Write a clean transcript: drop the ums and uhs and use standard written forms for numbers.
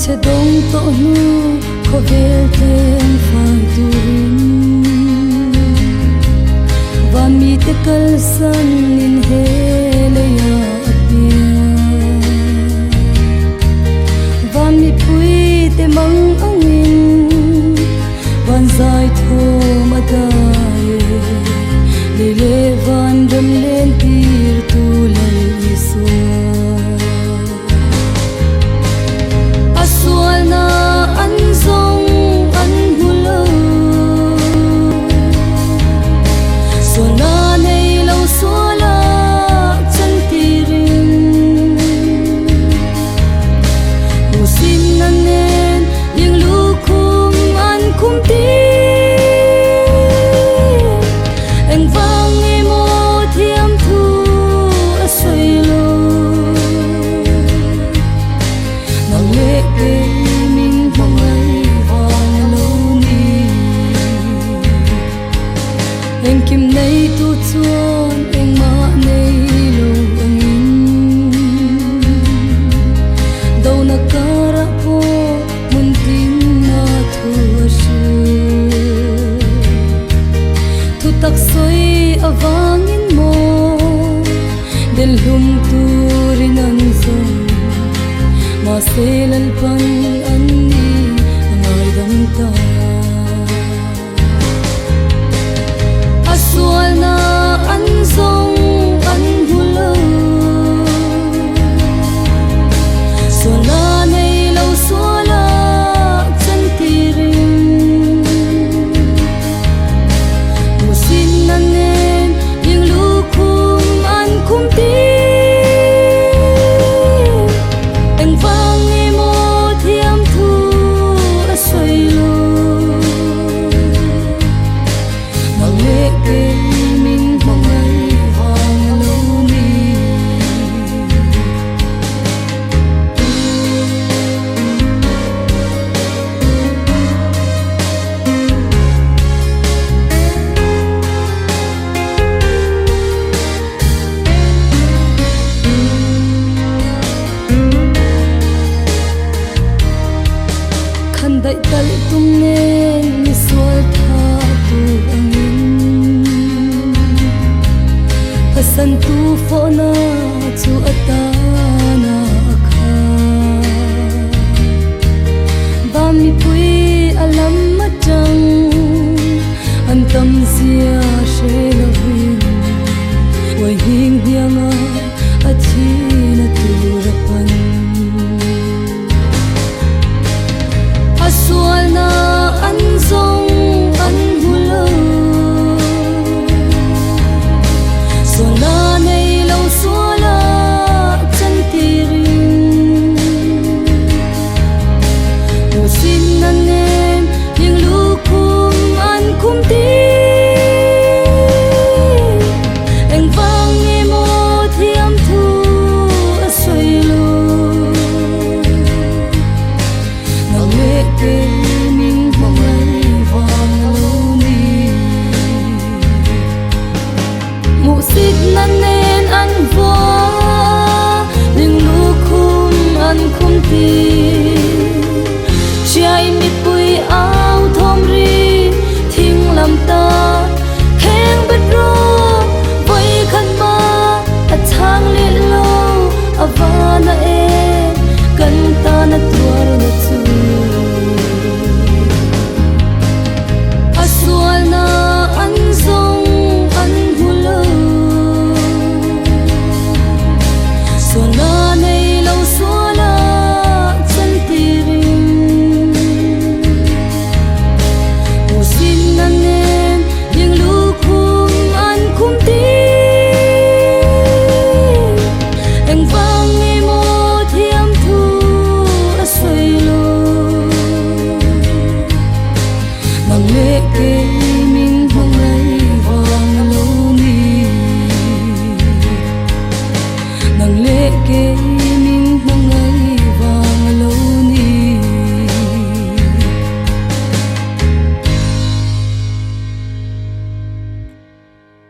che dong to nu ko vel ten fai turin va mi te kal san in hele ya apia va mi pui te mang angin van zai tho ma dai le le van dam len tir tu lai so aswal na an zong an hulo so na nei lo so la chan tirin musim nan nen ling lu kum an kum ti anh vang em mo thiam thu asoi lo nang le ke min mong ai vang lo ni anh kim nei tu chuan anh ma nei lo angin do na kara po mun tin na thu ashe thu tak soi avangin mo del hum turin an zong ma selal pan